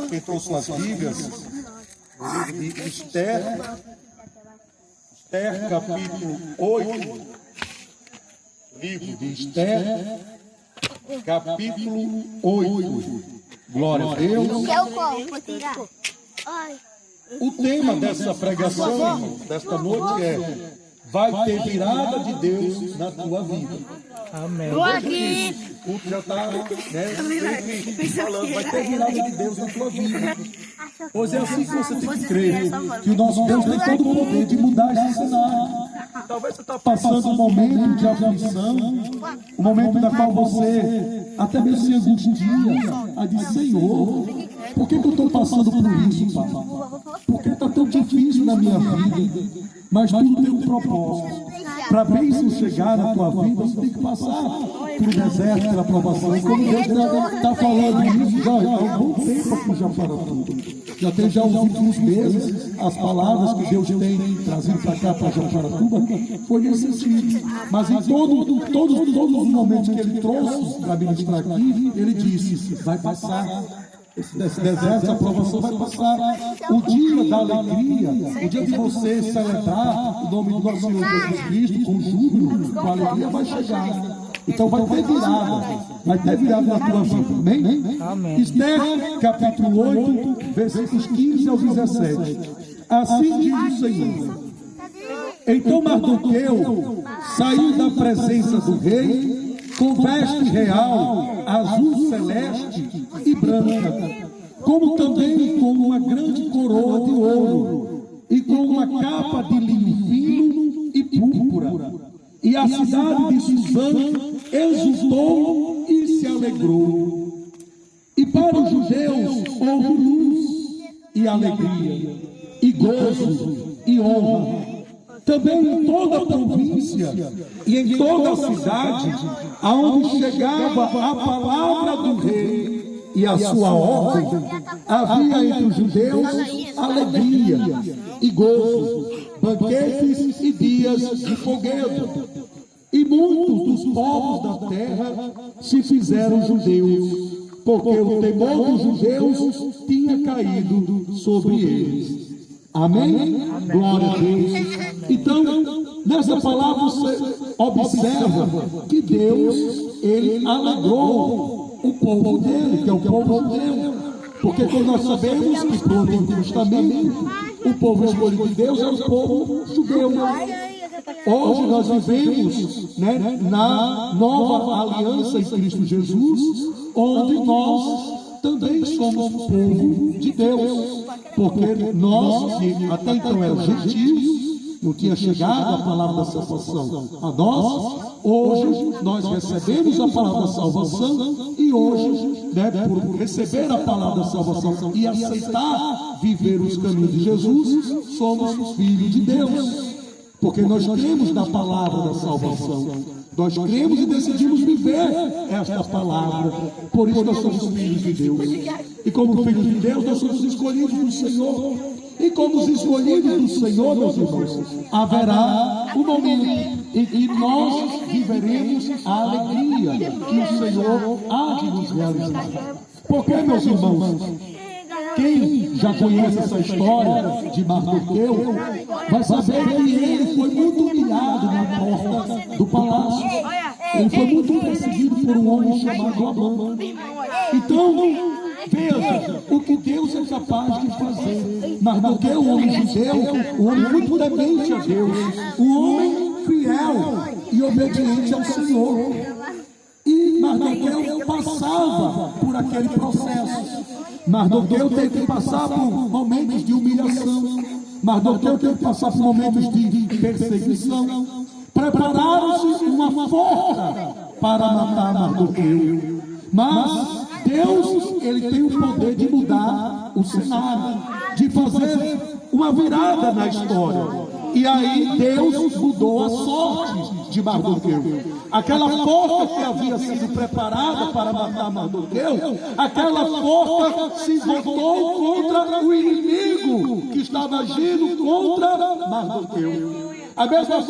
Quem trouxe suas Bíblias, no livro de Esther, capítulo 8, livro de Esther, capítulo 8. Glória a Deus. O tema dessa pregação, desta noite é: vai ter virada de Deus na tua vida. Amém. O culto já está, falando, vai ter virada de Deus na tua vida. Pois é assim que você tem que crer, que o nosso Deus tem todo o poder de mudar esse cenário. Talvez você está passando um momento de aflição, um momento da qual você até mesmo se angustia, a dizer: Senhor, por que eu estou passando por isso, Pai? Por que está tão difícil na minha vida? Mas tudo tem um propósito. Para a bênção chegar na tua vida, você tem que passar por um deserto, pela provação. E como Deus está falando isso já há algum tempo aqui já para tudo. Já tem já os últimos meses, as palavras que Deus tem trazido para cá, para Japaratuba, foi nesse sentido. Mas em todos os momentos que Ele trouxe para ministrar aqui, Ele disse: vai passar. Esse deserto, essa aprovação vai passar. O dia da alegria, o dia de você celebrar o nome do nosso Senhor Jesus Cristo com júbilo, com alegria, vai chegar. Então vai ter virada na tua vida. Amém? Esther, capítulo 8, versículos 15 ao 17. Assim diz o Senhor: então Mardoqueu saiu da presença do rei com veste real, azul celeste e branca, como também com uma grande coroa de ouro, e com uma capa de linho fino e púrpura. E a cidade de Suzã exultou e se alegrou. E para os judeus houve luz e alegria, e gozo e honra. Também em toda a província e em toda a cidade, aonde chegava a palavra do rei e a sua ordem, havia entre os judeus alegria e gozo, banquetes e dias de fogueira. E muitos dos povos da terra se fizeram judeus, porque o temor dos judeus tinha caído sobre eles. Amém? Glória a Deus. Então, nessa palavra você observa que Deus, Ele alegrou o povo dele, que é o povo judeu. Porque quando nós sabemos que por Antigo Testamento, o povo escolhido de Deus é o povo judeu. Hoje nós vivemos, na nova aliança em Cristo Jesus, onde nós também somos povo de Deus, porque nós, que até então eram gentios, não tinha chegado a palavra da salvação a nós. Hoje nós recebemos a palavra da salvação, e hoje, por receber a palavra da salvação e aceitar viver os caminhos de Jesus, somos filhos de Deus, porque nós cremos na palavra da salvação. Nós cremos e decidimos viver esta palavra. Por isso nós somos filhos de Deus. E como filhos de Deus, nós somos escolhidos do Senhor. E como os escolhidos do Senhor, meus irmãos, haverá um momento em que nós viveremos a alegria que o Senhor há de nos realizar. Porque, meus irmãos, quem já conhece essa história de Mardoqueu vai saber que ele foi muito humilhado na porta do palácio. Ele foi muito perseguido por um homem chamado Amã. Então, veja o que Deus é capaz de fazer. Mardoqueu, um homem judeu, um homem muito temente a Deus, um homem fiel e obediente ao Senhor. E Mardoqueu passava por aquele processo. Mardoqueu teve que passar por momentos de humilhação. Mardoqueu teve que passar por momentos de perseguição. Prepararam-se uma forca para matar Mardoqueu. Mas Deus, Ele tem o poder de mudar o cenário, de fazer uma virada na história. E aí Deus mudou a sorte de Mardoqueu. Aquela forca que havia sido preparada para matar Mardoqueu, aquela forca se voltou contra o inimigo que estava agindo contra Mardoqueu. A mesma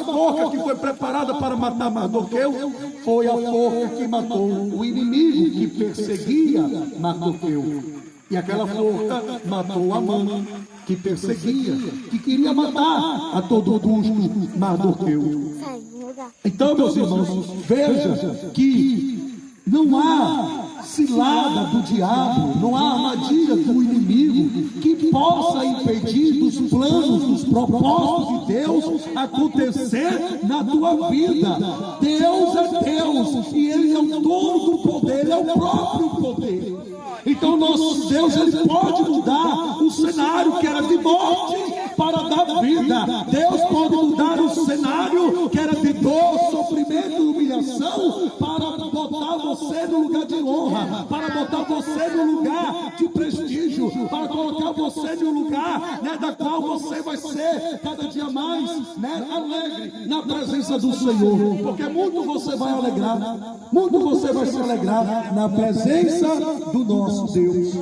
forca que foi preparada para matar Mardoqueu foi a forca que matou o inimigo que perseguia Mardoqueu. E aquela forca matou Amã, que perseguia, que queria matar a todo custo Mardoqueu. Então, meus irmãos, veja que não há cilada do diabo, não há armadilha do inimigo que possa impedir dos planos, dos propósitos de Deus acontecer na tua vida. Deus é Deus e Ele é o dono do poder, Ele é o próprio poder. Então nosso Deus, Ele pode mudar o cenário que era de morte para dar vida. Deus pode mudar o cenário que era de dor, sofrimento, humilhação, para botar você no lugar de honra, para botar você no lugar de prestígio, para colocar você no lugar, da qual você vai ser cada dia mais, alegre na presença do Senhor, porque muito você vai alegrar, muito você vai se alegrar na presença do nosso Deus.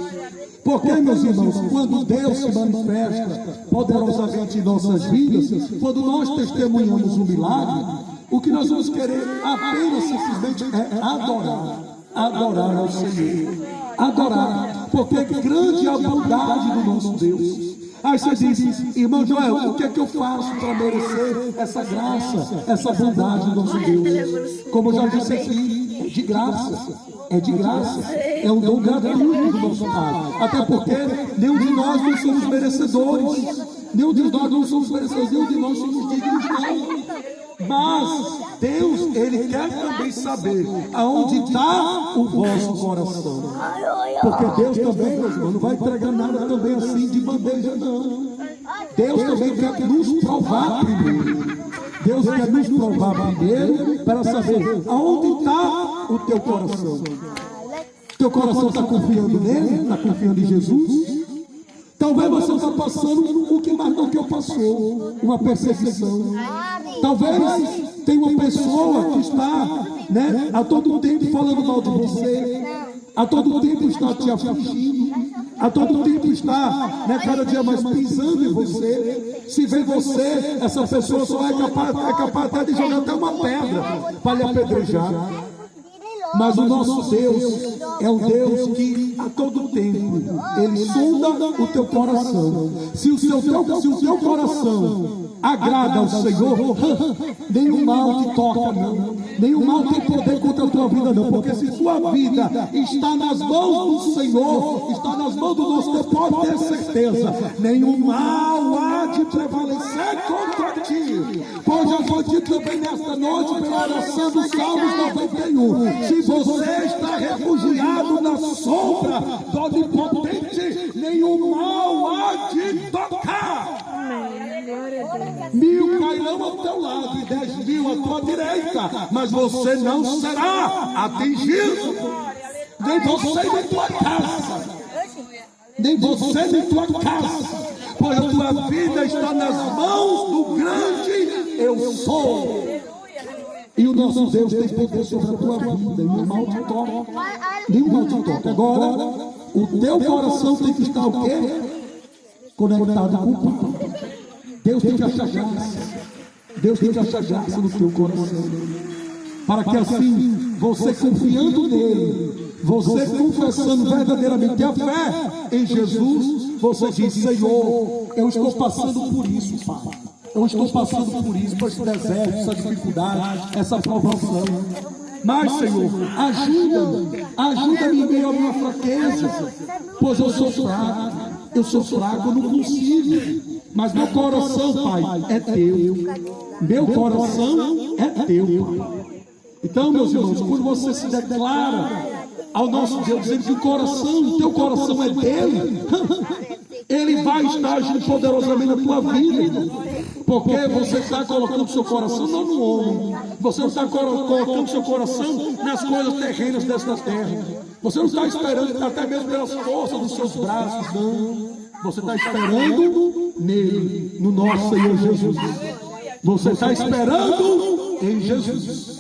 Porque, meus irmãos, quando Deus se manifesta poderosamente em nossas vidas, quando nós testemunhamos um milagre, o que nós vamos querer apenas simplesmente é adorar ao Senhor, adorar, porque grande é a bondade do nosso Deus. Aí você diz, irmão Joel, o que é que eu faço para merecer essa graça, essa bondade do nosso Deus? Como eu já disse aqui, é de graça, é um dom gratuito do nosso Pai. Até porque nenhum de nós não somos merecedores, nenhum de nós não somos merecedores, nenhum de nós somos dignos não. Mas Deus, Ele quer também saber aonde está o vosso coração. Porque Deus também, meus irmãos, não vai entregar nada também assim de bandeja, não. Deus também quer nos provar primeiro. Deus quer nos provar primeiro para saber aonde está o teu coração. Teu coração está confiando nele? Está confiando em Jesus? Talvez você está passando o que Mardoqueu passou, uma perseguição. Talvez tenha uma pessoa que está, a todo tempo falando mal de você, a todo tempo está te afligindo, a todo tempo está, cada dia mais pisando em você. Se vê você, essa pessoa só é capaz até de jogar até uma pedra para lhe apedrejar. Mas o nosso Deus é um Deus que a todo tempo Ele sonda o teu coração. Se o teu coração agrada ao Senhor, nenhum mal te toca, não. Nenhum mal tem poder contra a tua vida, não. Porque se tua vida está nas mãos do Senhor, está nas mãos do nosso Deus, pode ter certeza, nenhum mal há de prevalecer contra ti. Pois já foi dito também nesta noite pela oração do Salmos 91. Se você está refugiado na sombra do Onipotente, nenhum mal há de tocar. 1000 cairão ao teu lado e 10.000 à tua direita, mas você não será atingido, nem você nem tua casa, nem você nem tua casa, pois a tua vida está nas mãos do grande Eu Sou. E o nosso Deus tem poder sobre a tua vida, e o mal te toca, nenhum mal te toca. Agora, o teu coração tem que estar o quê? Conectado com o Pai. Deus tem que achar graça. Deus tem que achar graça no teu coração. Para que assim, você confiando nele, você confessando verdadeiramente a fé em Jesus, você diz, Senhor, eu estou passando por isso, Pai. Eu estou passando por isso, por esse deserto, essa dificuldade, essa provação. Mas, Senhor, ajuda-me em meio à minha fraqueza, pois eu sou fraco, eu não consigo. Mas meu coração, Pai, é teu. Meu coração é teu, Pai. Então, meus irmãos, quando você se declara ao nosso Deus, dizendo que o teu coração é dele, Ele vai estar agindo poderosamente na tua vida. Porque você está colocando seu coração não no homem. Você não está colocando seu coração nas coisas terrenas desta terra. Você não está esperando até mesmo pelas forças dos seus braços, não. Você está esperando nele, no nosso Senhor Jesus. Você está esperando em Jesus.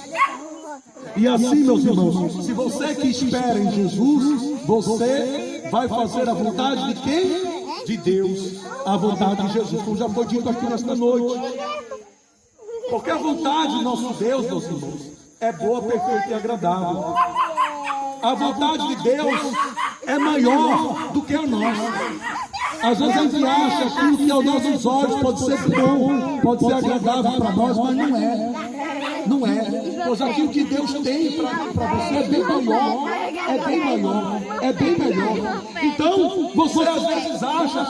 E assim, meus irmãos, se você que espera em Jesus, você vai fazer a vontade de quem? de Deus, a vontade de Jesus, como já foi dito aqui nesta noite. Porque a vontade do nosso Deus, meus irmãos, é boa, perfeita e agradável. A vontade de Deus é maior do que a nossa. Às vezes a gente acha que o que aos nossos olhos pode ser bom, pode ser agradável para nós, mas não é. Não é. Pois aquilo que Deus tem para você é bem maior. É bem maior. É bem melhor. Então, você às vezes acha,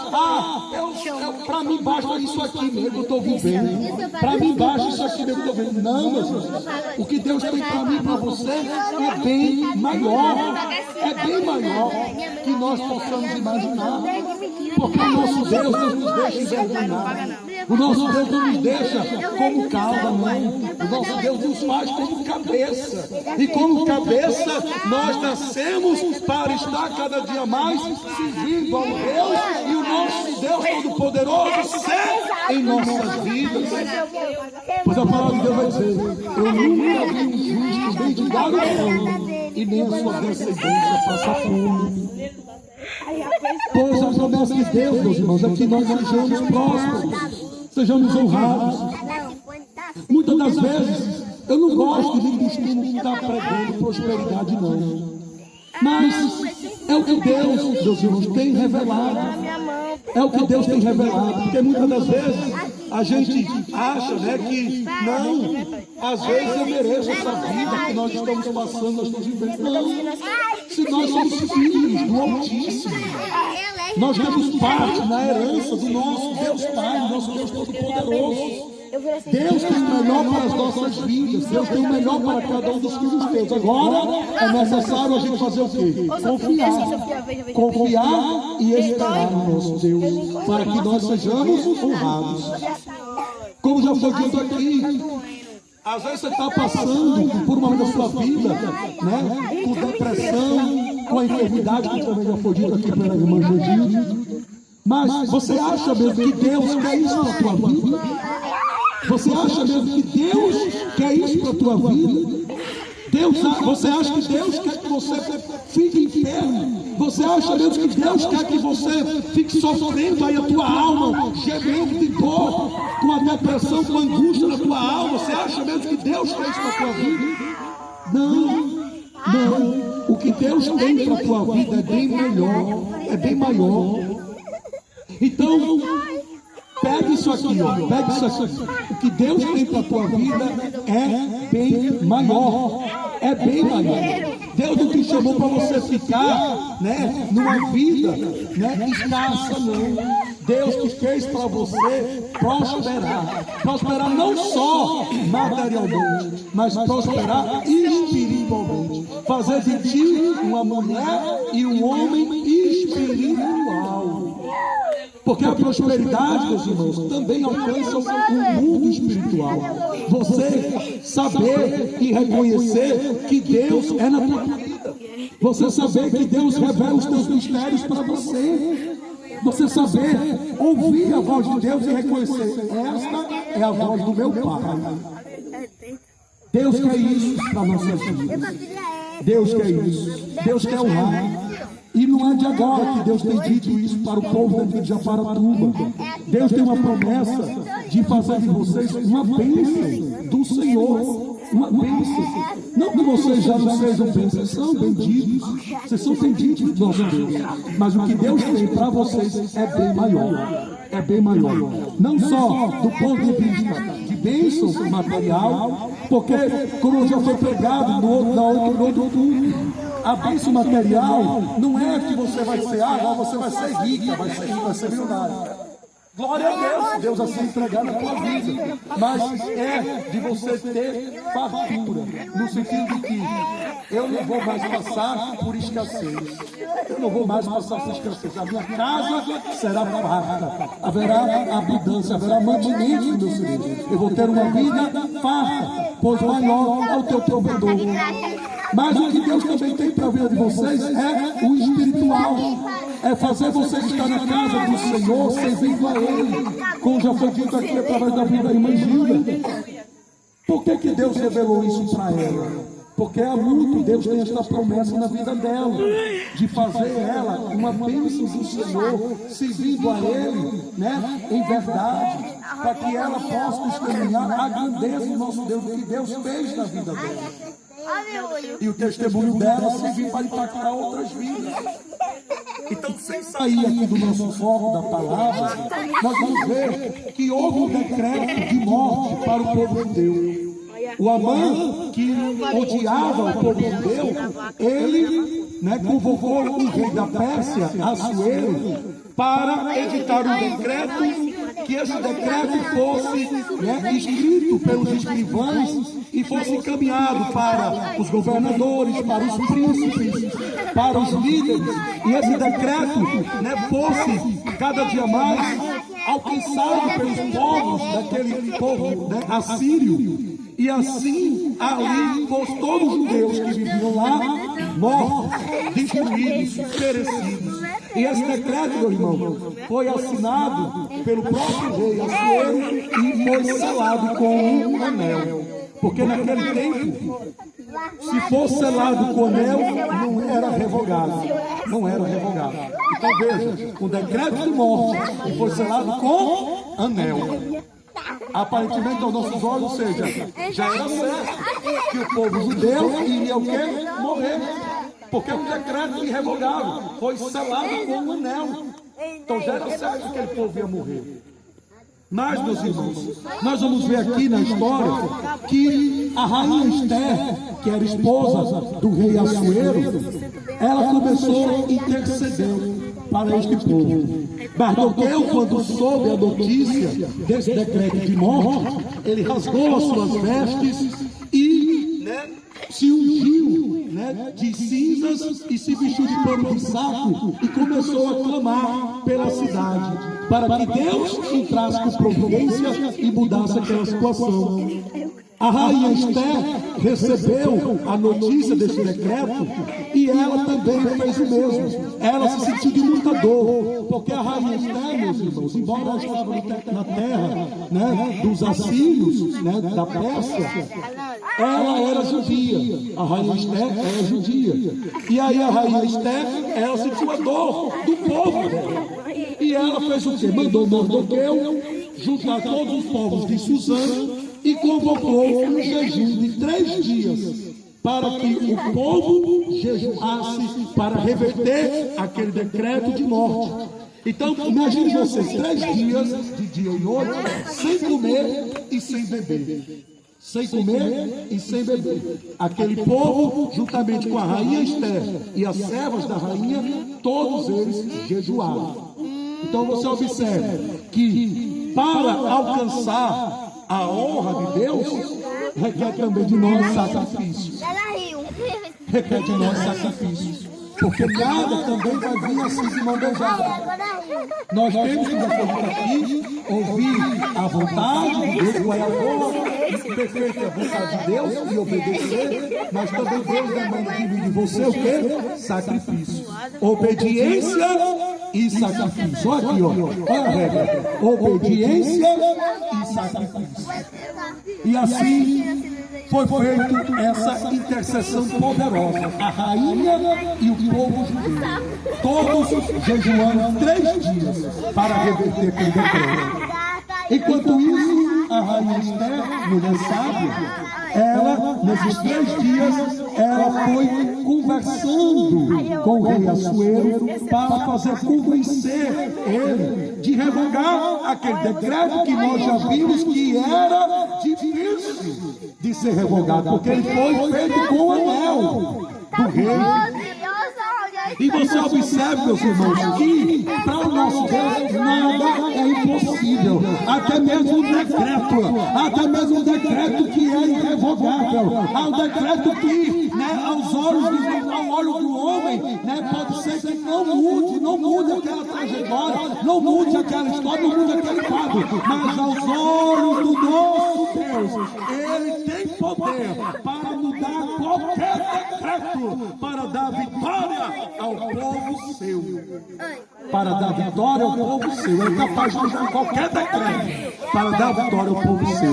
para mim basta isso aqui mesmo que eu estou vivendo. Para mim basta isso aqui mesmo que eu estou vivendo. Não, meus irmãos. O que Deus tem para mim e para você é bem maior. É bem maior que nós possamos imaginar. Porque o nosso Deus não nos deixa envergonhar. O nosso Deus não nos deixa como cauda, não. O nosso Deus nos faz como cabeça. E como cabeça, nós nascemos para estar cada dia mais servindo ao Deus e o nosso Deus Todo-Poderoso ser em nossas vidas. Pois a palavra de Deus vai dizer: eu nunca vi um justo mendigado pão, e nem a sua descendência passa fome. Pois a promessa de Deus, meus irmãos, é que nós sejamos prósperos, sejamos honrados. Muitas das vezes, eu não gosto de costume de estar pregando prosperidade, não. Mas é o que Deus, meus irmãos, tem revelado. É o que Deus tem revelado. Porque muitas das vezes a gente acha, né, que não, às vezes eu mereço essa vida que nós estamos passando, nós estamos vivendo. Não. Se nós somos filhos do Altíssimo, nós temos parte na herança do nosso Deus Pai, do nosso Deus Todo-Poderoso. Deus tem o melhor para as nossas vidas. Deus tem o melhor para cada um dos filhos teus. Agora é necessário a gente fazer o quê? Confiar e esperar no nosso Deus, para que nós sejamos honrados. Como já foi dito aqui, às vezes você está passando por uma da sua vida, né, com depressão, com a enfermidade, que também já foi dito aqui pela irmã Judite. Mas você acha mesmo que Deus quer isso para a tua vida? Você acha mesmo que Deus quer isso para a tua vida? Você acha que Deus quer que você fique enfermo? Você acha mesmo que Deus quer que você fique sofrendo aí a tua alma, gemendo de dor, com a depressão, com a angústia na tua alma? Você acha mesmo que Deus quer isso para a tua vida? Não, não. O que Deus tem para a tua vida é bem melhor, é bem maior. Então, pegue isso aqui, ó. Pegue isso aqui. O que Deus tem para a tua vida é bem maior. É bem maior. Deus não te chamou para você ficar, né, numa vida, né, escassa, não. Deus te fez para você prosperar. Prosperar não só materialmente, mas prosperar espiritualmente. Fazer de ti uma mulher e um homem espiritual. Porque a prosperidade, meus irmãos, também alcança o mundo espiritual. Você saber e reconhecer que Deus é na tua vida. Você saber que Deus revela os teus mistérios para você. Você saber ouvir a voz de Deus e reconhecer: esta é a voz do meu Pai. Deus quer isso para a nossa vida. Deus quer isso. Deus quer honrar. E não é de agora que Deus tem dito isso para o povo daqui de Japaratuba. Deus tem uma promessa de fazer de vocês uma bênção do Senhor. Uma bênção. Não que vocês já não sejam bênçãos, vocês são benditos. Vocês são benditos do nosso Deus. Mas o que Deus tem para vocês é bem maior. É bem maior. Não só do ponto de vista de bênção material, porque, como já foi pregado no outro culto, a bênção material não é que você vai ser você vai ser rica, vai ser milionário. Glória a Deus, Deus assim entregar na tua vida. Mas é de você ter fartura, no sentido de que eu não vou mais passar por escassez. Eu não vou mais passar por escassez. A minha casa será farta. Haverá abundância, haverá mantimento no meu serviço. Eu vou ter uma vida farta, pois maior é o teu provedor. Mas o que Deus também tem para a vida de vocês é o espiritual. É fazer vocês estar na casa do Senhor, servindo a Ele. Como já foi dito aqui através da vida da irmã Gilda. Por que Deus revelou isso para ela? Porque há muito Deus tem esta promessa na vida dela, de fazer ela uma bênção do Senhor, servindo a Ele, né, em verdade, para que ela possa testemunhar a grandeza do nosso Deus, que Deus fez na vida dela. E o testemunho dela serviu para impactar outras vidas. Então, sem sair aqui do nosso foco da palavra, nós vamos ver que houve um decreto de morte para o povo judeu. O Amã, que odiava o povo judeu, ele, né, convocou o rei da Pérsia, Assuero, para editar um decreto, que esse decreto fosse, né, escrito pelos escrivães e fosse encaminhado para os governadores, para os príncipes, para os líderes, e esse decreto, né, fosse cada dia mais alcançado pelos povos daquele povo, né, assírio. E assim, ali, foram todos os judeus que viviam lá, mortos, destruídos, perecidos. E esse decreto, meu irmão, foi assinado pelo próprio rei Assuero e foi selado com um anel. Porque naquele tempo, se fosse selado com anel, não era revogado. Não era revogado. Então veja, o decreto de morte foi selado com anel. Aparentemente aos nossos olhos, ou seja, já era certo que o povo judeu iria o quê? Morrer. Porque é um decreto irrevogável, foi selado com um anel. Então já era certo que aquele povo ia morrer. Mas, meus irmãos, nós vamos ver aqui na história que a rainha Esther, que era esposa do rei Assuero, ela começou a interceder para este povo. Mardoqueu, quando soube a notícia desse decreto de morte, ele rasgou as suas vestes e, né, se ungiu, né, de cinzas e se vestiu de pano de saco e começou a clamar pela cidade, para que Deus entrasse com providência e mudasse aquela situação. A rainha Esther recebeu a notícia desse decreto e ela também fez o mesmo. Ela se sentiu de muita dor, porque a rainha Esther, meus irmãos, embora ela estava na terra, né, dos assírios, né, da Pérsia, ela era judia. A rainha Esther era judia. E aí a rainha Esther, ela sentiu a dor do povo dela. E ela fez o quê? Mandou Mardoqueu juntar todos os povos de Suzã e convocou um jejum de 3 dias para que o povo jejuasse para reverter aquele decreto de morte. Então, imagine vocês, 3 dias, de dia e noite, sem comer e sem beber. Sem comer e sem beber. Aquele povo, juntamente com a rainha Esther e as servas da rainha, todos eles jejuaram. Então você observa que para alcançar a honra de Deus, requer também de nós sacrifícios. Requer de nós sacrifícios. Porque nada também vai vir assim de mão beijada. Nós temos que, aqui, ouvir a vontade de Deus, qual é a boa e perfeita vontade de Deus, e obedecer, mas também Deus demanda de você o quê? Sacrifício. Obediência e sacrifício. Olha aqui, olha a regra. Obediência e sacrifício. E assim foi feita essa intercessão poderosa. A rainha e o povo judeu. Todos jejuando 3 dias para reverter aquele decreto. Enquanto isso, a rainha Esther, mulher sábia, ela, nesses 3 dias, ela foi conversando com o rei Assuero para fazer convencer ele de revogar aquele decreto que nós já vimos que era difícil de ser revogado, porque ele foi feito com o anel do rei. E você observe, meus irmãos, que para o nosso Deus nada é impossível. Até mesmo um decreto que é irrevogável. Há um decreto que, né, ao olho do homem, né, pode ser que não mude aquela trajetória, não mude aquela história, não mude aquele quadro. Mas aos olhos do nosso Deus, Ele tem poder para mudar qualquer decreto, para dar vitória ao povo seu. Para dar vitória ao povo seu. Ele é capaz de usar qualquer decreto para dar vitória ao povo seu.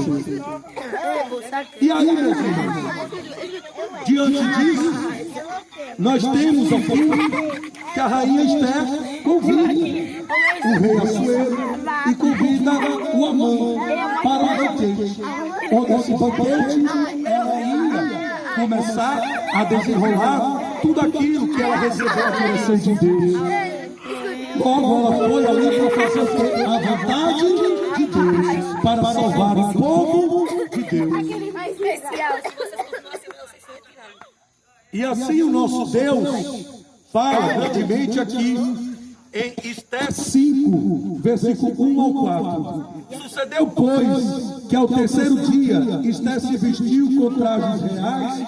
E aí, meus irmãos, Diante disso, nós temos aqui que a rainha Esther convida o rei Assuero e convida o Amã para o banquete. Onde esse banquete ela ia começar a desenrolar tudo aquilo que ela recebeu a direção de Deus. Logo ela foi ali para fazer o quê? A vontade de Deus, para salvar o povo de Deus. E assim o nosso Deus fala grandemente aqui em Esther 5, versículo 1 ao 4. Sucedeu, pois, que ao terceiro dia Esther se vestiu com trajes reais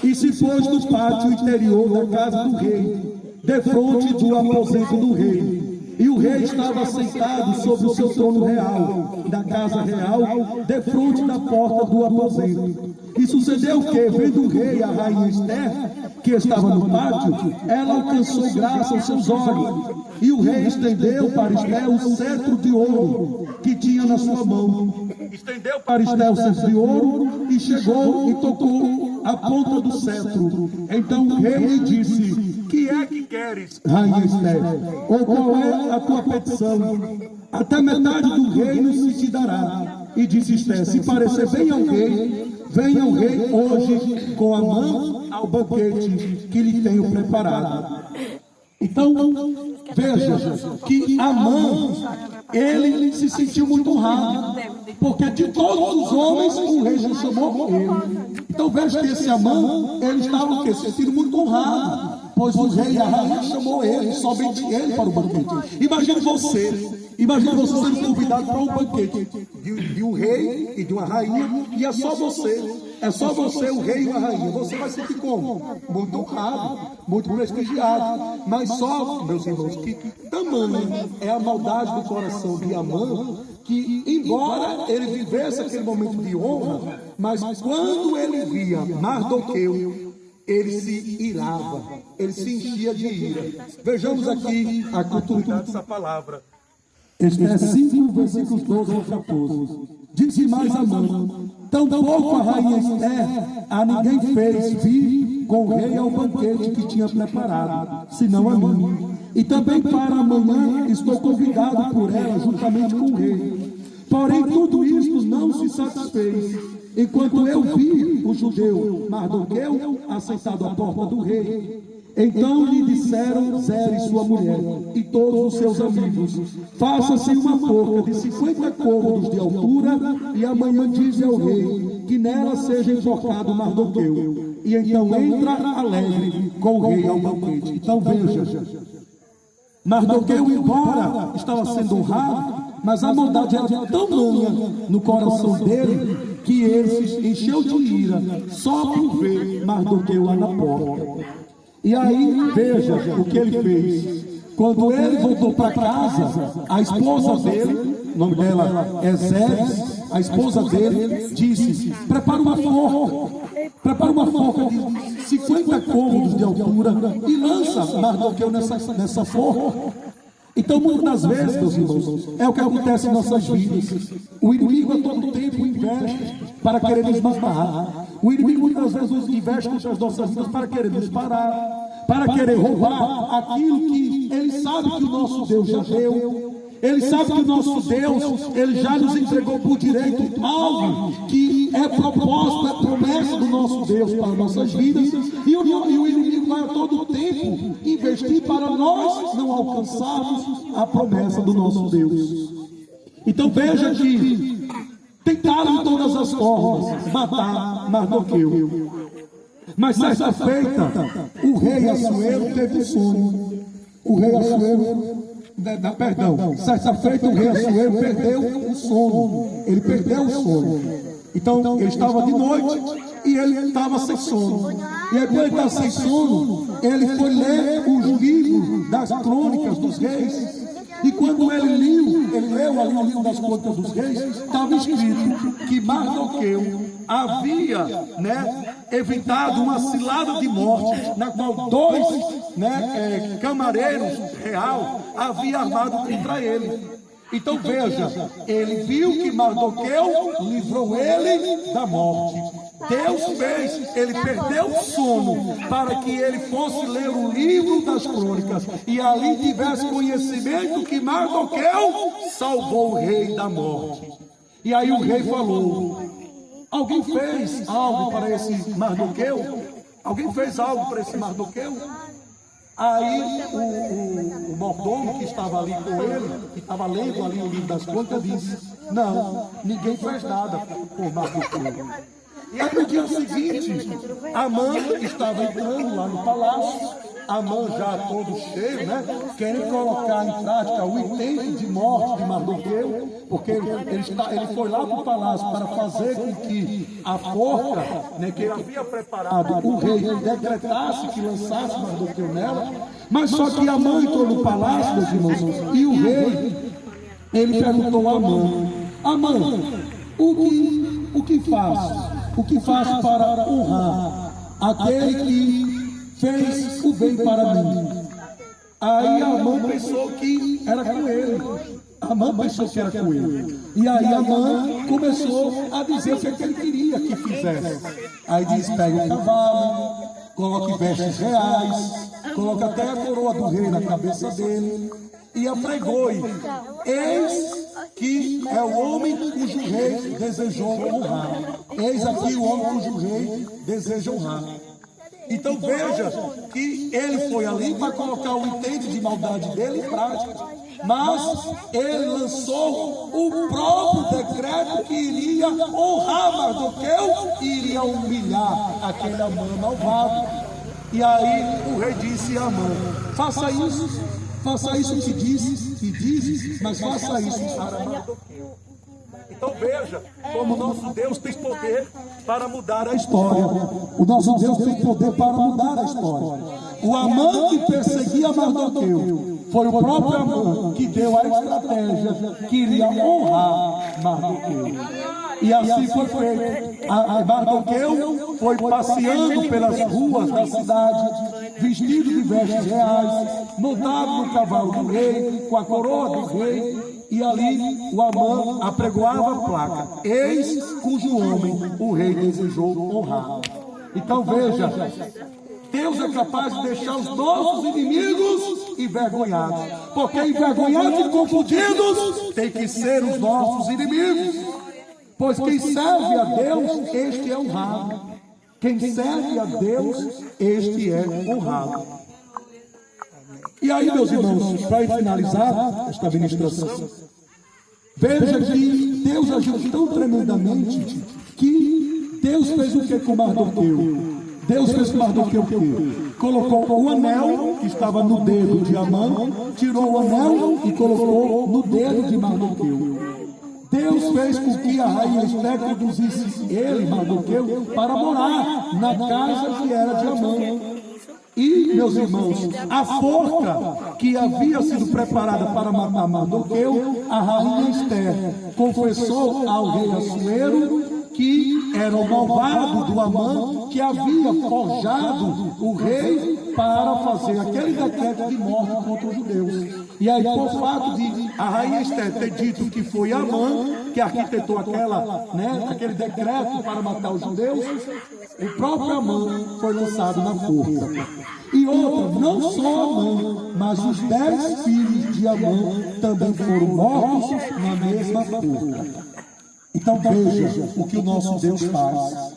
e se pôs no pátio interior da casa do rei, defronte do aposento do rei. E o rei estava sentado sobre o seu trono real, da casa real, defronte da porta do aposento. E sucedeu que, vendo o rei a rainha Esther, que estava no pátio, ela alcançou graça aos seus olhos. E o rei estendeu para Esther o cetro de ouro que tinha na sua mão. Estendeu para Esther o cetro de ouro e chegou e tocou a ponta do cetro. Então o rei lhe disse: que é que queres, rainha Esther? Ou qual é a tua petição? Até metade do reino se te dará. E disse Esther: se parecer bem ao rei, venha o rei hoje com a mão ao banquete que lhe tenho preparado. Então, veja que Amã, ele se sentiu muito honrado, porque de todos os homens o rei já chamou ele. Então veja que esse Amã, ele estava se sentindo muito honrado, pois o rei e a rainha chamou ele, somente ele para o banquete. Imagine você sendo convidado para um banquete de um rei e de uma rainha, e é só você, o rei e a rainha. Você vai sentir como? Muito honrado, muito prestigiado. Mas só, meus irmãos, que tamanho é a maldade do coração de Amã, que embora ele vivesse aquele momento de honra, mas quando ele via Mardoqueu, ele se irava, ele se enchia de ira. Vejamos aqui a continuidade dessa palavra. Esther 5, versículos 12 ao 14. Disse mais Amã: tampouco a rainha Esther a ninguém fez vir com o rei ao banquete que tinha preparado, senão a mim. E também para amanhã estou convidado por ela juntamente com o rei. Porém tudo isto não se satisfez, enquanto eu vi o judeu Mardoqueu assentado à porta do rei. Então lhe disseram Zeres, sua mulher, e todos os seus amigos: faça-se uma forca de 50 côvados de altura, e amanhã dize ao rei que nela seja enforcado Mardoqueu. E então entra alegre com o rei ao banquete. Então veja, Mardoqueu, embora estava sendo honrado, mas a maldade era tamanha no coração dele que ele se encheu de ira só por ver Mardoqueu lá na porta. E aí, veja o que ele fez. Quando ele voltou para casa, a esposa dele, o nome dela é Zeres, a esposa dele disse: prepara uma forca de 50 côvados de altura e lança Mardoqueu nessa forca. Então, muitas das vezes, meus irmãos, é o que acontece em nossas vidas. O inimigo a todo tempo investe para querer nos matar. O inimigo muitas vezes investe contra as nossas vidas para querer nos parar, para querer roubar aquilo que ele sabe que o nosso Deus já deu. Ele sabe que o nosso Deus, ele já nos entregou por direito algo que é propósito, é promessa do nosso Deus para nossas vidas. E o inimigo vai a todo tempo investir para nós não alcançarmos a promessa do nosso Deus. Então veja que tentaram de todas as formas matar Mardoqueu. Mas certa feita, o rei Assuero teve sono. Certa feita o rei Assuero perdeu o sono. Ele perdeu o sono. Então ele estava de noite e ele estava sem sono. E aí, quando ele estava sem sono, ele foi ler os livros das crônicas dos reis. E quando ele leu ali o livro das crônicas dos reis, estava escrito que Mardoqueu havia evitado uma cilada de morte, na qual dois camareiros real haviam armado contra ele. Então veja, ele viu que Mardoqueu livrou ele da morte. Deus fez ele perder o sono para que ele fosse ler o livro das crônicas e ali tivesse conhecimento que Mardoqueu salvou o rei da morte. E aí o rei falou: alguém fez algo para esse Mardoqueu? Alguém fez algo para esse Mardoqueu? Aí o mordomo que estava ali com ele, que estava lendo ali o livro das crônicas, disse: não, ninguém fez nada por Mardoqueu. E aí no dia seguinte, Amã estava entrando lá no palácio, Amã já todo cheio, né? Querendo colocar em prática o intento de morte de Mardoqueu, porque ele foi lá para o palácio para fazer com que a forca, né, que ele havia preparado, o rei decretasse que lançasse Mardoqueu nela. Mas só que Amã entrou no palácio, meus irmãos, e o rei, ele perguntou a Amã: Amã, o que faz? O que faço para honrar aquele que fez o bem para mim? Aí Amã pensou que era com ele. Amã pensou que era com ele. E aí Amã começou a dizer o que ele queria que fizesse. Aí diz: pegue um cavalo, coloque vestes reais, coloque até a coroa do rei na cabeça dele e apregoe: eis que é o homem cujo rei desejou honrar. Eis aqui o homem cujo rei deseja honrar. Então veja que ele foi ali para colocar o intento de maldade dele em prática, mas ele lançou o próprio decreto que iria honrar Mardoqueu e iria humilhar aquele Amã malvado. E aí o rei disse a Amã: faça isso que dizes, mas faça isso para Mardoqueu. Então veja como o nosso Deus tem poder para mudar a história. O nosso Deus tem poder para mudar a história. O Amã que perseguia Mardoqueu foi o próprio Amã que deu a estratégia que iria honrar Mardoqueu. E assim foi feito. Mardoqueu foi passeando pelas ruas da cidade, vestido de vestes reais, montado no cavalo do rei, com a coroa do rei. E ali o Amã apregoava a placa: eis cujo homem o rei desejou honrar. Então veja, Deus é capaz de deixar os nossos inimigos envergonhados, porque envergonhados e confundidos tem que ser os nossos inimigos. Pois quem serve a Deus, este é honrado. Quem serve a Deus, este é honrado. E aí, meus irmãos, para finalizar esta ministração, veja que Deus agiu tão tremendamente que Deus fez o que com Mardoqueu? Deus fez com Mardoqueu o quê? Colocou o anel que estava no dedo de Amã, tirou o anel e colocou no dedo de Mardoqueu. Deus fez com que a rainha Esté conduzisse ele, Mardoqueu, para morar na casa que era de Amã. E, meus irmãos, a forca que havia sido preparada para matar Mardoqueu, a rainha Esté confessou ao rei Assuero que era o malvado do Amã que havia forjado o rei para fazer aquele decreto de morte contra os judeus. E aí, por fato de a rainha Esté ter dito que foi Amã que arquitetou aquele decreto para matar os judeus, o próprio Amã foi lançado na forca. E outra, não só Amã, mas os 10 filhos de Amã também foram mortos na mesma forca. Então veja o que o nosso Deus faz.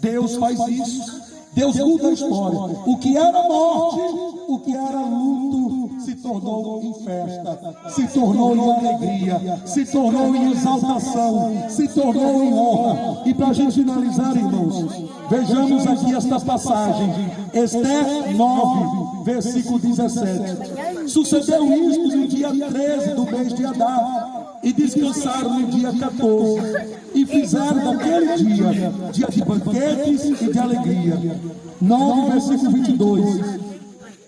Deus faz isso. Deus muda a história. O que era morte, o que era luto, se tornou em festa, se tornou em alegria, se tornou em exaltação, se tornou em honra. E para a gente finalizar, irmãos, vejamos aqui esta passagem, Esté 9, versículo 17. Sucedeu isto no dia 13 do mês de Adar, e descansaram no dia 14, e fizeram daquele dia de banquetes e de alegria. 9, versículo 22.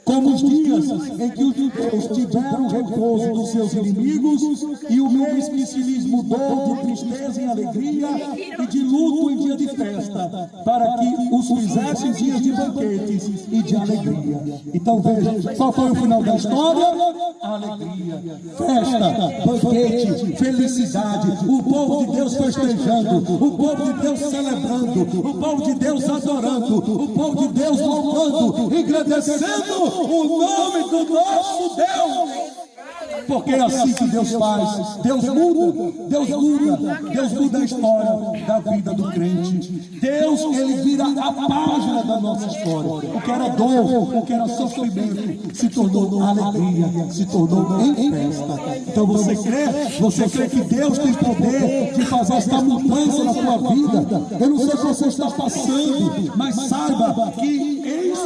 como os dias em que os judeus tiveram repouso dos seus inimigos, e o mês que se lhes mudou de tristeza em alegria e de luto em dia de festa, para que os fizessem dias de banquetes e de alegria. Então veja, qual foi o final da história? Alegria, festa, banquete, felicidade, o povo de Deus festejando, o povo de Deus celebrando, o povo de Deus adorando, o povo de Deus louvando, engrandecendo o nome do nosso Deus. Porque é assim que Deus faz. Deus muda a história da vida do crente. Deus, ele vira a página da nossa história. O que era dor, o que era sofrimento, se tornou alegria, se tornou em festa. Então você crê que Deus tem poder de fazer esta mudança na sua vida? Eu não sei o que você está passando, mas saiba que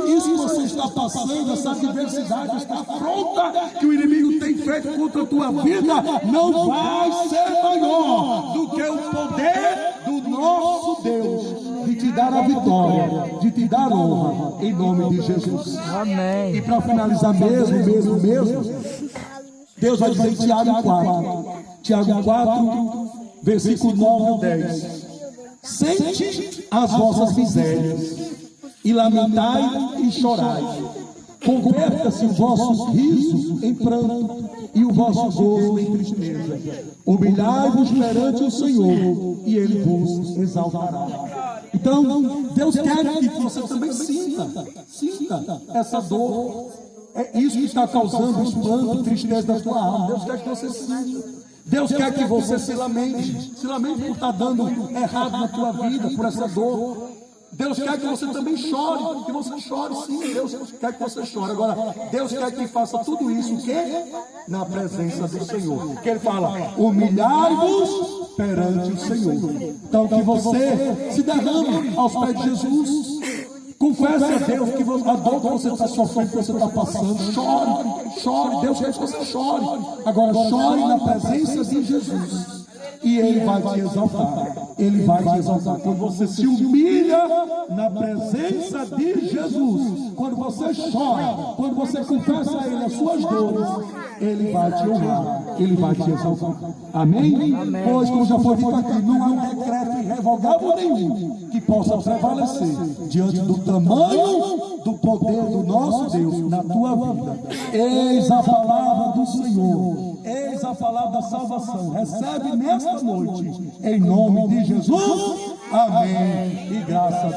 isso que você está passando, essa adversidade, esta afronta que o inimigo tem feito contra a tua vida, não vai ser maior do que o poder do nosso Deus de te dar a vitória, de te dar honra, em nome de Jesus. Amém. E para finalizar mesmo, Deus vai dizer em Tiago 4, versículo 9 ao 10: sente as vossas misérias, e lamentai e chorai. Converta-se o vosso riso em pranto e o vosso gozo em tristeza. Humilhai-vos perante o Senhor, e Ele vos exaltará. Então, Deus quer que você também sinta essa dor. É isso que está causando espanto e tristeza da tua alma. Deus quer que você sinta. Deus quer que você se lamente por estar dando errado na tua vida, por essa dor. Deus quer que você também chore, que você chore sim, Deus quer que você chore. Agora, Deus quer que faça tudo isso, o quê? Na presença do Senhor. Que Ele fala, humilhai-vos perante o Senhor. Então que você se derrame aos pés de Jesus. Confesse a Deus que a dor que você está sofrendo, que você está passando. Chore, Deus quer que você chore. Agora chore na presença de Jesus. E Ele vai te exaltar. Ele vai te exaltar. Quando você se humilha na presença de Jesus, quando você chora, quando você confessa a Ele as suas dores, Ele vai te honrar, Ele vai te exaltar. Amém? Pois, como já foi dito aqui, não há um decreto irrevogável nenhum que possa prevalecer diante do tamanho do poder do nosso Deus na tua vida. Eis a palavra do Senhor. Eis a palavra da salvação. Recebe nesta noite, em nome de Jesus. Amém. E graças a Deus.